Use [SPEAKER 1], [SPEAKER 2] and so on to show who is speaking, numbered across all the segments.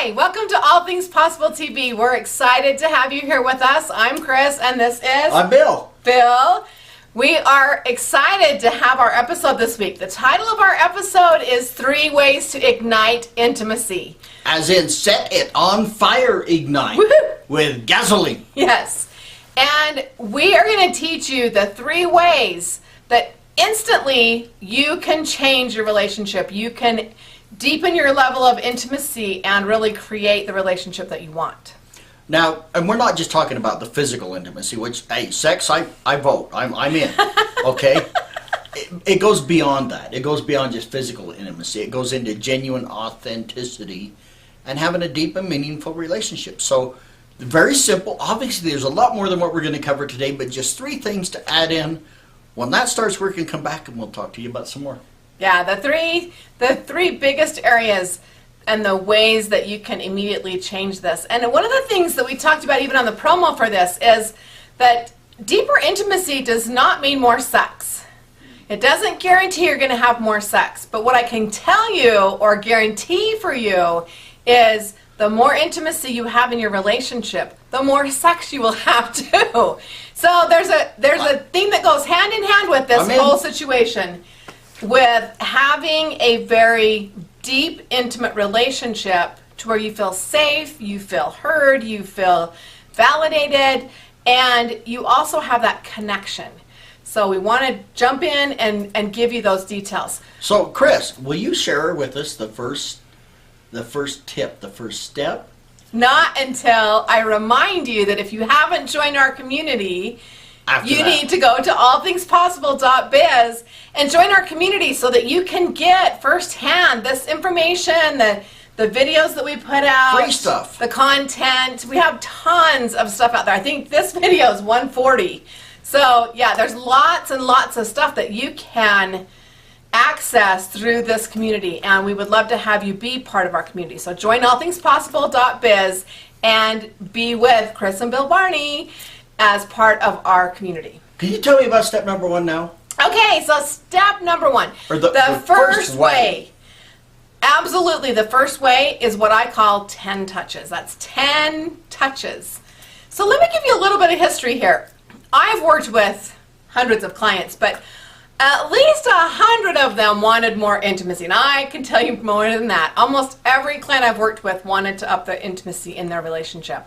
[SPEAKER 1] Hi, welcome to All Things Possible TV. We're excited to have you here with us. I'm Kris, and this is...
[SPEAKER 2] I'm Bill.
[SPEAKER 1] Bill. We are excited to have our episode this week. The title of our episode is 3 Ways to Ignite Intimacy.
[SPEAKER 2] As in, set it on fire, ignite.
[SPEAKER 1] Woohoo!
[SPEAKER 2] With gasoline.
[SPEAKER 1] Yes. And we are going to teach you the 3 ways that instantly you can change your relationship. You can deepen your level of intimacy and really create the relationship that you want.
[SPEAKER 2] Now, and we're not just talking about the physical intimacy, which, hey, sex, I vote. I'm in. Okay? It goes beyond that. It goes beyond just physical intimacy. It goes into genuine authenticity and having a deep and meaningful relationship. So, very simple. Obviously, there's a lot more than what we're going to cover today, but just 3 things to add in. When that starts working, come back and we'll talk to you about some more.
[SPEAKER 1] Yeah, the three biggest areas and the ways that you can immediately change this. And one of the things that we talked about even on the promo for this is that deeper intimacy does not mean more sex. It doesn't guarantee you're going to have more sex. But what I can tell you or guarantee for you is the more intimacy you have in your relationship, the more sex you will have too. So there's a thing that goes hand in hand with this whole situation, with having a very deep, intimate relationship to where you feel safe, you feel heard, you feel validated, and you also have that connection. So we want to jump in and give you those details.
[SPEAKER 2] So, Kris, will you share with us the first tip, the first step?
[SPEAKER 1] Not until I remind you that if you haven't joined our community, you need to go to allthingspossible.biz and join our community so that you can get firsthand this information, the videos that we put out,
[SPEAKER 2] free stuff,
[SPEAKER 1] the content. We have tons of stuff out there. I think this video is 140. So yeah, there's lots and lots of stuff that you can access through this community, and we would love to have you be part of our community. So join allthingspossible.biz and be with Kris and Bill Barney as part of our community.
[SPEAKER 2] Can you tell me about step number 1 now?
[SPEAKER 1] Okay, so step number 1.
[SPEAKER 2] Or the
[SPEAKER 1] first way. Absolutely, the first way is what I call 10 touches. That's 10 touches. So let me give you a little bit of history here. I've worked with hundreds of clients, but at least 100 of them wanted more intimacy. And I can tell you more than that. Almost every client I've worked with wanted to up the intimacy in their relationship.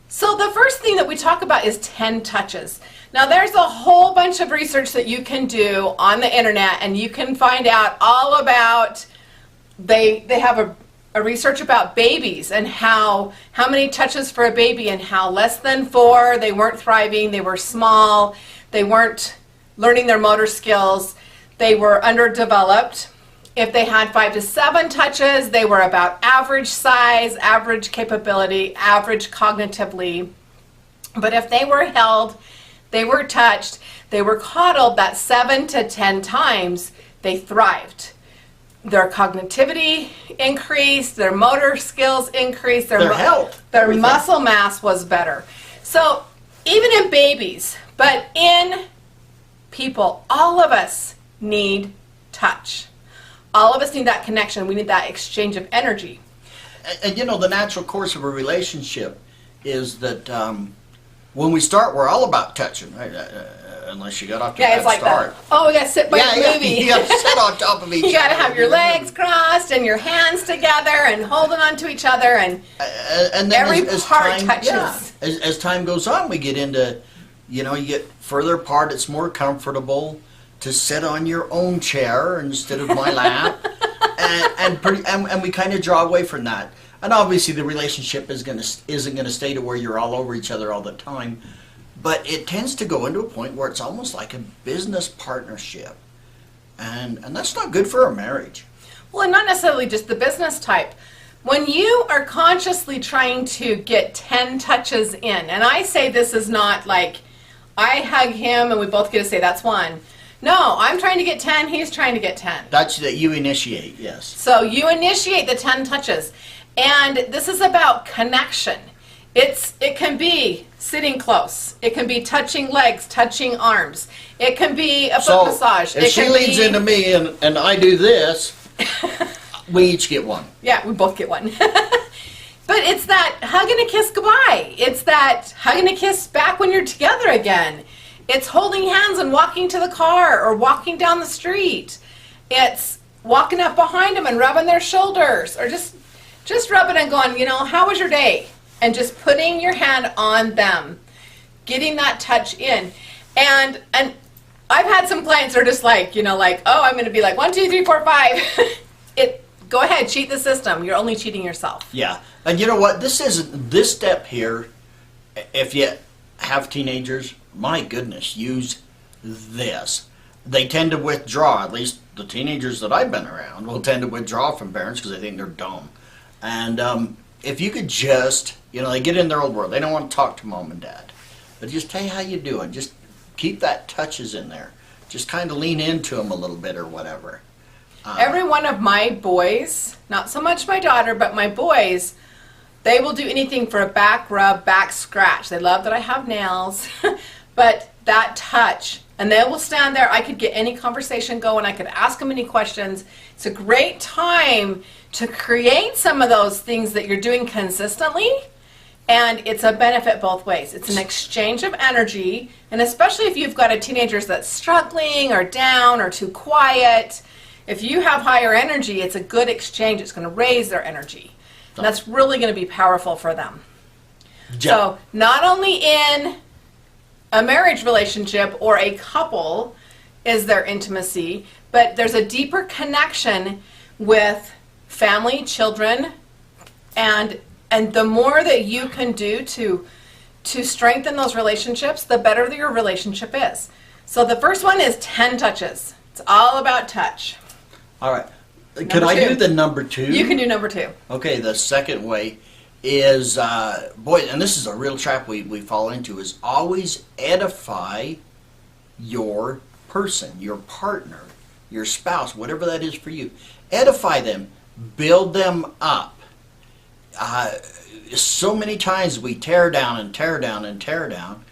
[SPEAKER 1] So the first thing that we talk about is 10 touches. Now there's a whole bunch of research that you can do on the internet, and you can find out all about, they have a research about babies and how many touches for a baby, and how less than 4, they weren't thriving, they were small, they weren't learning their motor skills, they were underdeveloped. If they had 5 to 7 touches, they were about average size, average capability, average cognitively. But if they were held, they were touched, they were coddled that 7 to 10 times, they thrived. Their cognitivity increased, their motor skills increased, their health, their muscle mass was better. So even in babies, but in people, all of us need touch. All of us need that connection. We need that exchange of energy.
[SPEAKER 2] And you know, the natural course of a relationship is that when we start, we're all about touching, right? Unless you got off to a bad
[SPEAKER 1] like
[SPEAKER 2] start.
[SPEAKER 1] That. Oh, we got to sit by the movie.
[SPEAKER 2] You got to sit on top of each other.
[SPEAKER 1] You got to have your legs crossed and your hands together and holding on to each other, and
[SPEAKER 2] then
[SPEAKER 1] every
[SPEAKER 2] as
[SPEAKER 1] part
[SPEAKER 2] time,
[SPEAKER 1] touches.
[SPEAKER 2] Yeah, as time goes on, we get into, you know, you get further apart. It's more comfortable to sit on your own chair instead of my lap, and we kind of draw away from that. And obviously, the relationship isn't gonna stay to where you're all over each other all the time, but it tends to go into a point where it's almost like a business partnership, and that's not good for a marriage.
[SPEAKER 1] Well, and not necessarily just the business type. When you are consciously trying to get 10 touches in, and I say this is not like I hug him and we both get to say that's 1. No, I'm trying to get 10, he's trying to get 10.
[SPEAKER 2] That's that you initiate, yes.
[SPEAKER 1] So you initiate the 10 touches. And this is about connection. It can be sitting close. It can be touching legs, touching arms. It can be a foot massage.
[SPEAKER 2] If she leans into me and I do this, we each get 1.
[SPEAKER 1] Yeah, we both get 1. But it's that hug and a kiss goodbye. It's that hug and a kiss back when you're together again. It's holding hands and walking to the car or walking down the street. It's walking up behind them and rubbing their shoulders, or just rubbing and going, how was your day? And just putting your hand on them, getting that touch in. And I've had some clients that are just like, oh, I'm going to be like 1, 2, 3, 4, 5. Go ahead, cheat the system. You're only cheating yourself.
[SPEAKER 2] Yeah. And you know what? This step here, if you have teenagers, my goodness, use this. They tend to withdraw, at least the teenagers that I've been around will tend to withdraw from parents because they think they're dumb. And if you could just, they get in their old world. They don't want to talk to mom and dad. But just tell you how you doing. Just keep that touches in there. Just kind of lean into them a little bit or whatever.
[SPEAKER 1] Every one of my boys, not so much my daughter, but my boys, they will do anything for a back rub, back scratch. They love that I have nails, but that touch, and they will stand there. I could get any conversation going. I could ask them any questions. It's a great time to create some of those things that you're doing consistently, and it's a benefit both ways. It's an exchange of energy, and especially if you've got a teenager that's struggling or down or too quiet, if you have higher energy, it's a good exchange. It's going to raise their energy. And that's really going to be powerful for them. Yeah. So not only in a marriage relationship or a couple is there intimacy, but there's a deeper connection with family, children, and the more that you can do to strengthen those relationships, the better your relationship is. So the first one is 10 touches. It's all about touch.
[SPEAKER 2] All right. Can I do the number 2?
[SPEAKER 1] You can do number 2.
[SPEAKER 2] Okay, the second way is, and this is a real trap we fall into, is always edify your person, your partner, your spouse, whatever that is for you. Edify them. Build them up. So many times we tear down and tear down and tear down,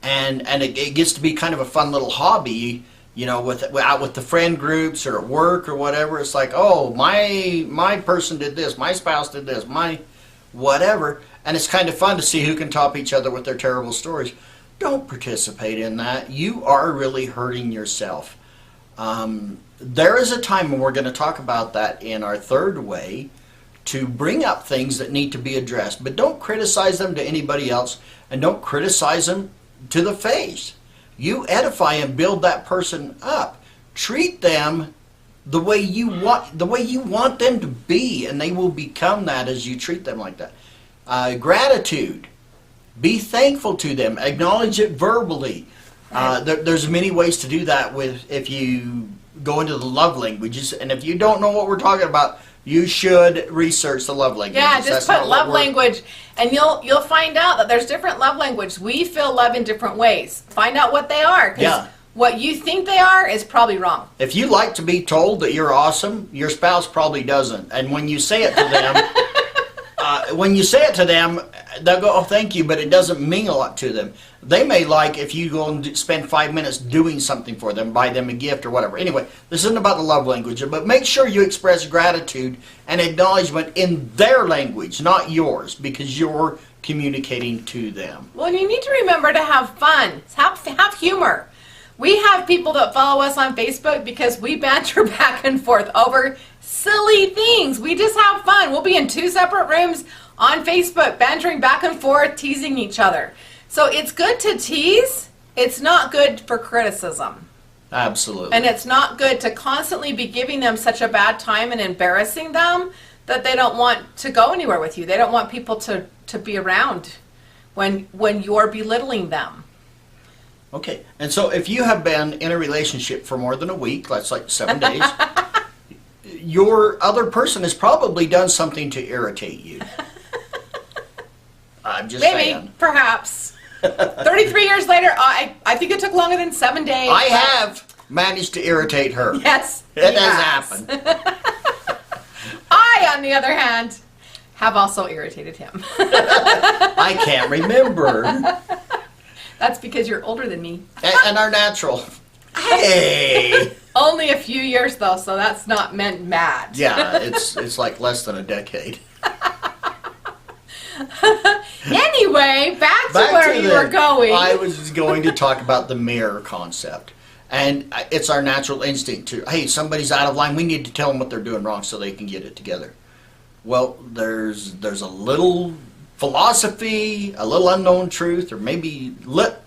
[SPEAKER 2] and it gets to be kind of a fun little hobby, out with the friend groups or at work or whatever. It's like, oh, my person did this, my spouse did this, my whatever, and it's kind of fun to see who can top each other with their terrible stories. Don't participate in that. You are really hurting yourself. There is a time when we're going to talk about that in our third way, to bring up things that need to be addressed, but don't criticize them to anybody else, and don't criticize them to the face. You edify and build that person up. Treat them the way you want them to be, and they will become that as you treat them like that. Gratitude. Be thankful to them. Acknowledge it verbally. There's many ways to do that if you go into the love languages, and if you don't know what we're talking about, you should research the love language.
[SPEAKER 1] Yeah, just put love language, and you'll find out that there's different love languages. We feel love in different ways. Find out what they are, because what you think they are is probably wrong.
[SPEAKER 2] If you like to be told that you're awesome, your spouse probably doesn't. And when you say it to them, they'll go, oh, thank you, but it doesn't mean a lot to them. They may like if you go and spend 5 minutes doing something for them, buy them a gift or whatever. Anyway, this isn't about the love language, but make sure you express gratitude and acknowledgement in their language, not yours, because you're communicating to them.
[SPEAKER 1] Well, you need to remember to have fun. Have humor. We have people that follow us on Facebook because we banter back and forth over silly things. We just have fun. We'll be in 2 separate rooms on Facebook, bantering back and forth, teasing each other. So it's good to tease. It's not good for criticism.
[SPEAKER 2] Absolutely.
[SPEAKER 1] And it's not good to constantly be giving them such a bad time and embarrassing them that they don't want to go anywhere with you. They don't want people to be around when you're belittling them.
[SPEAKER 2] Okay. And so if you have been in a relationship for more than a week, that's like 7 days, your other person has probably done something to irritate you. I'm just saying.
[SPEAKER 1] Maybe, perhaps. 33 years later, I think it took longer than 7 days.
[SPEAKER 2] I have managed to irritate her.
[SPEAKER 1] Yes.
[SPEAKER 2] It has happened.
[SPEAKER 1] I, on the other hand, have also irritated him.
[SPEAKER 2] I can't remember.
[SPEAKER 1] That's because you're older than me.
[SPEAKER 2] And our natural. Hey!
[SPEAKER 1] Only a few years, though, so that's not meant mad.
[SPEAKER 2] Yeah, it's like less than a decade.
[SPEAKER 1] Anyway, back to where you were going.
[SPEAKER 2] I was going to talk about the mirror concept. And it's our natural instinct to, hey, somebody's out of line. We need to tell them what they're doing wrong so they can get it together. Well, there's a little philosophy, a little unknown truth, or maybe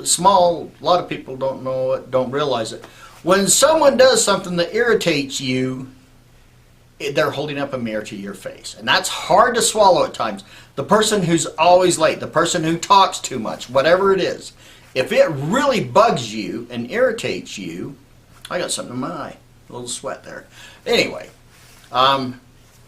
[SPEAKER 2] small. A lot of people don't know it, don't realize it. When someone does something that irritates you, they're holding up a mirror to your face. And that's hard to swallow at times. The person who's always late, the person who talks too much, whatever it is, if it really bugs you and irritates you, I got something in my eye, a little sweat there. Anyway,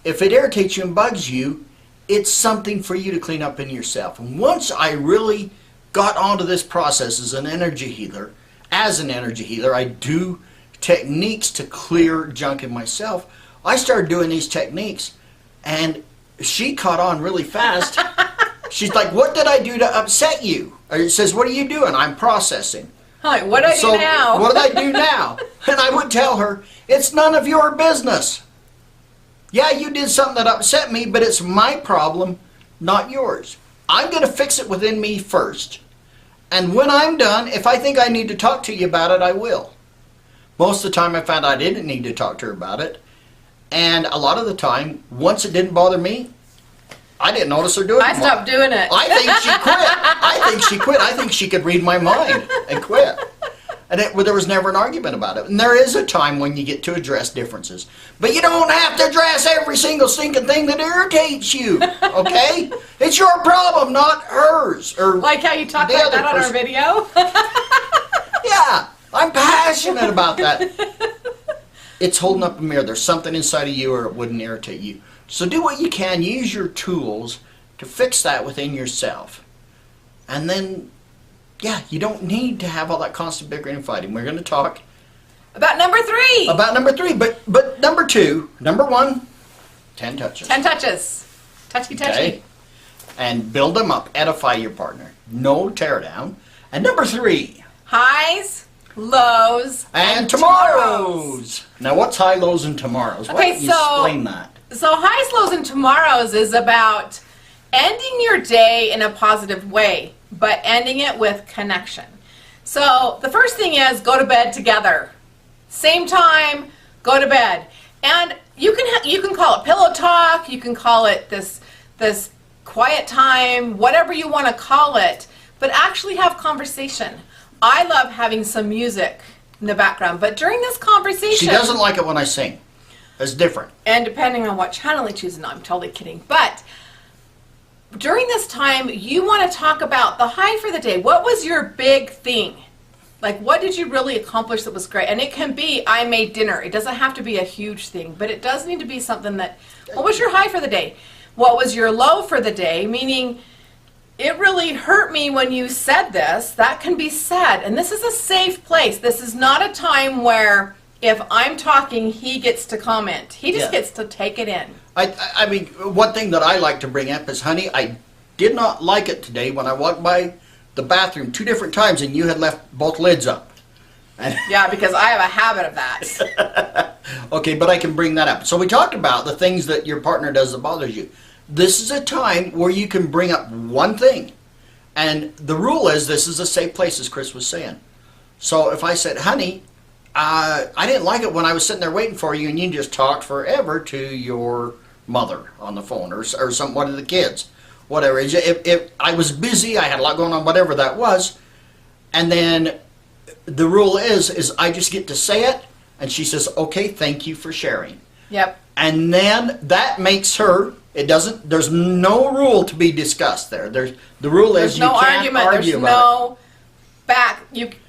[SPEAKER 2] if it irritates you and bugs you, it's something for you to clean up in yourself. And once I really got onto this process as an energy healer, I do techniques to clear junk in myself. I started doing these techniques, and she caught on really fast. She's like, what did I do to upset you? Or it says, what are you doing? I'm processing.
[SPEAKER 1] Hi, what do I do now?
[SPEAKER 2] What did I do now? And I would tell her, it's none of your business. Yeah, you did something that upset me, but it's my problem, not yours. I'm going to fix it within me first. And when I'm done, if I think I need to talk to you about it, I will. Most of the time I found I didn't need to talk to her about it. And a lot of the time, once it didn't bother me, I didn't notice her doing it.
[SPEAKER 1] I stopped doing it.
[SPEAKER 2] I think she quit. I think she could read my mind and quit. And there was never an argument about it. And there is a time when you get to address differences. But you don't have to address every single stinking thing that irritates you, okay? It's your problem, not hers. Or
[SPEAKER 1] like how you talked about that on our video?
[SPEAKER 2] Yeah, I'm passionate about that. It's holding up a mirror. There's something inside of you or it wouldn't irritate you. So do what you can. Use your tools to fix that within yourself. And then, yeah, you don't need to have all that constant bickering and fighting. We're going to talk
[SPEAKER 1] about number 3.
[SPEAKER 2] About number 3. But number 2, number 1, 10 touches.
[SPEAKER 1] 10 touches. Touchy, touchy. Okay.
[SPEAKER 2] And build them up. Edify your partner. No tear down. And number 3.
[SPEAKER 1] Highs, lows,
[SPEAKER 2] and tomorrows. Now, what's high, lows, and tomorrows?
[SPEAKER 1] Okay,
[SPEAKER 2] why don't you explain that?
[SPEAKER 1] So highs, lows, and tomorrows is about ending your day in a positive way, but ending it with connection. So the first thing is go to bed together. Same time, go to bed. And you can call it pillow talk, you can call it this quiet time, whatever you want to call it, but actually have conversation. I love having some music in the background, but during this conversation...
[SPEAKER 2] She doesn't like it when I sing. It's different.
[SPEAKER 1] And depending on what channel you choose, no, I'm totally kidding. But during this time, you want to talk about the high for the day. What was your big thing? Like, what did you really accomplish that was great? And it can be, I made dinner. It doesn't have to be a huge thing, but it does need to be something that, what was your high for the day? What was your low for the day? Meaning, it really hurt me when you said this. That can be said. And this is a safe place. This is not a time where if I'm talking, he gets to comment. He just gets to take it in.
[SPEAKER 2] I mean, one thing that I like to bring up is, honey, I did not like it today when I walked by the bathroom 2 different times and you had left both lids up.
[SPEAKER 1] Yeah, because I have a habit of that.
[SPEAKER 2] Okay, but I can bring that up. So we talked about the things that your partner does that bothers you. This is a time where you can bring up one thing. And the rule is this is a safe place, as Kris was saying. So if I said, honey, I didn't like it when I was sitting there waiting for you and you just talked forever to your mother on the phone or one of the kids. Whatever. If I was busy, I had a lot going on, whatever that was. And then the rule is I just get to say it and she says, okay, thank you for sharing.
[SPEAKER 1] Yep.
[SPEAKER 2] And then that makes her, there's no rule to be discussed there. The rule is you can't argue about it.
[SPEAKER 1] Back.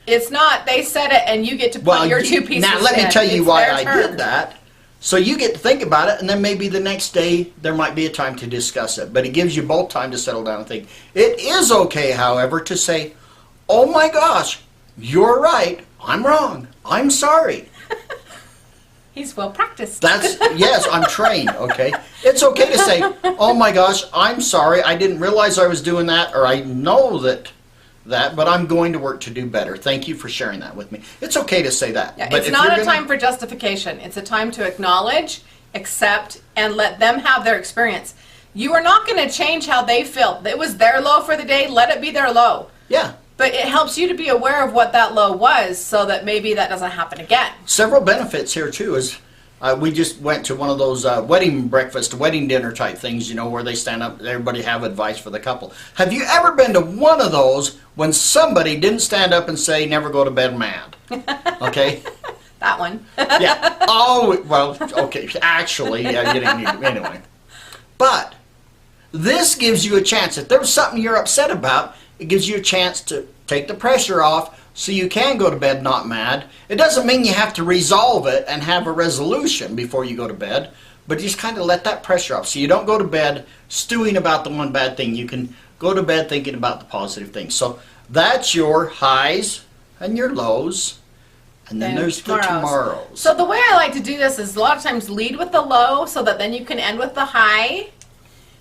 [SPEAKER 1] It's not, they said it and you get to put your 2 pieces in.
[SPEAKER 2] Now let me tell you why I did that. So you get to think about it and then maybe the next day there might be a time to discuss it. But it gives you both time to settle down and think. It is okay, however, to say, oh my gosh, you're right, I'm wrong, I'm sorry.
[SPEAKER 1] He's well practiced.
[SPEAKER 2] Yes, I'm trained, okay? It's okay to say, oh my gosh, I'm sorry, I didn't realize I was doing that, or I know that, but I'm going to work to do better. Thank you for sharing that with me. It's okay to say that.
[SPEAKER 1] Yeah, but it's not a time for justification. It's a time to acknowledge, accept, and let them have their experience. You are not going to change how they feel. It was their low for the day. Let it be their low.
[SPEAKER 2] Yeah.
[SPEAKER 1] But it helps you to be aware of what that low was so that maybe that doesn't happen again.
[SPEAKER 2] Several benefits here, too, is we just went to one of those wedding breakfast, wedding dinner type things, you know, where they stand up, everybody have advice for the couple. Have you ever been to one of those when somebody didn't stand up and say, never go to bed mad? Okay?
[SPEAKER 1] That one.
[SPEAKER 2] Yeah. Oh, well, okay. Actually, yeah, you didn't need to. Anyway. But this gives you a chance. If there's something you're upset about, it gives you a chance to take the pressure off so you can go to bed not mad. It doesn't mean you have to resolve it and have a resolution before you go to bed, but just kind of let that pressure off so you don't go to bed stewing about the one bad thing. You can go to bed thinking about the positive things. So that's your highs and your lows. And then there's the tomorrows.
[SPEAKER 1] So the way I like to do this is a lot of times lead with the low so that then you can end with the high.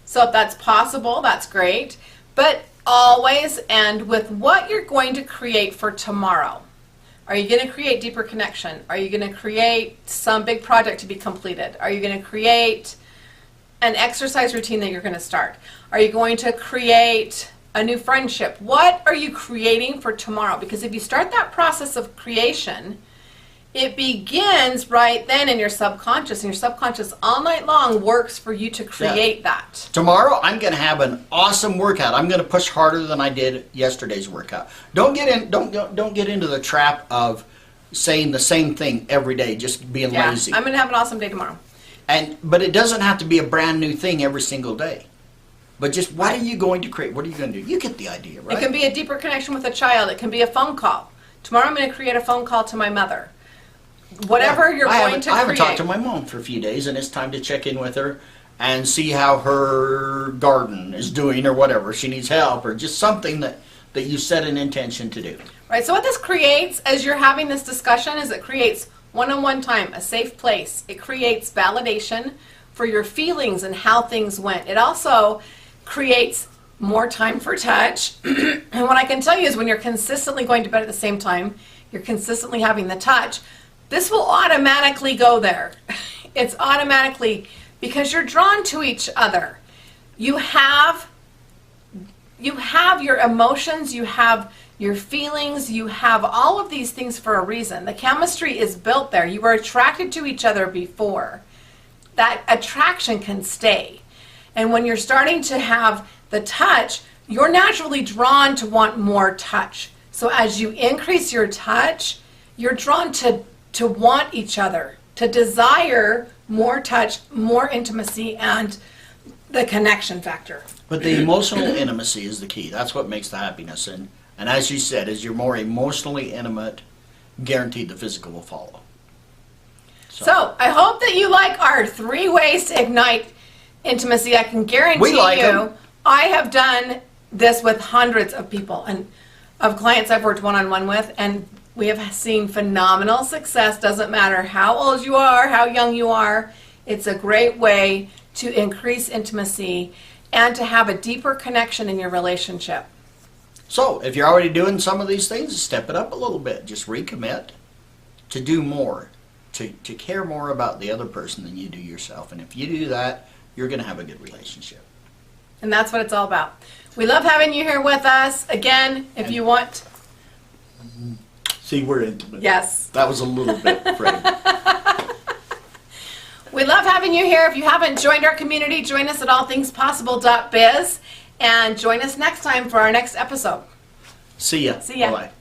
[SPEAKER 1] So if that's possible, that's great. But always end with what you're going to create for tomorrow. Are you going to create deeper connection? Are you going to create some big project to be completed? Are you going to create an exercise routine that you're going to start? Are you going to create a new friendship? What are you creating for tomorrow? Because if you start that process of creation, it begins right then in your subconscious, and your subconscious all night long works for you to create that.
[SPEAKER 2] Tomorrow I'm going to have an awesome workout. I'm going to push harder than I did yesterday's workout. Don't get into the trap of saying the same thing every day, just being lazy.
[SPEAKER 1] I'm going to have an awesome day tomorrow.
[SPEAKER 2] But it doesn't have to be a brand new thing every single day. But just what are you going to create? What are you going to do? You get the idea, right?
[SPEAKER 1] It can be a deeper connection with a child. It can be a phone call. Tomorrow I'm going to create a phone call to my mother. Whatever you're going to create.
[SPEAKER 2] I haven't talked to my mom for a few days, and it's time to check in with her and see how her garden is doing or whatever. She needs help or just something that you set an intention to do.
[SPEAKER 1] Right, so what this creates as you're having this discussion is it creates one-on-one time, a safe place. It creates validation for your feelings and how things went. It also creates more time for touch. And what I can tell you is when you're consistently going to bed at the same time, you're consistently having the touch, this will automatically go there. It's automatically because you're drawn to each other. You have your emotions, you have your feelings, you have all of these things for a reason. The chemistry is built there. You were attracted to each other before. That attraction can stay. And when you're starting to have the touch, you're naturally drawn to want more touch. So as you increase your touch, you're drawn to want each other, to desire more touch, more intimacy, and the connection factor.
[SPEAKER 2] But the emotional intimacy is the key. That's what makes the happiness. And as you said, as you're more emotionally intimate, guaranteed the physical will follow.
[SPEAKER 1] So I hope that you like our 3 ways to ignite intimacy. I can guarantee you, I have done this with hundreds of people and of clients I've worked one-on-one with, and we have seen phenomenal success. Doesn't matter how old you are, how young you are. It's a great way to increase intimacy and to have a deeper connection in your relationship.
[SPEAKER 2] So if you're already doing some of these things, step it up a little bit. Just recommit to do more, to care more about the other person than you do yourself. And if you do that, you're going to have a good relationship.
[SPEAKER 1] And that's what it's all about. We love having you here with us. Again, if you want...
[SPEAKER 2] See, we're intimate.
[SPEAKER 1] Yes.
[SPEAKER 2] That was a little bit, Freddie.
[SPEAKER 1] We love having you here. If you haven't joined our community, join us at allthingspossible.biz and join us next time for our next episode.
[SPEAKER 2] See ya.
[SPEAKER 1] See ya.
[SPEAKER 2] Bye-bye.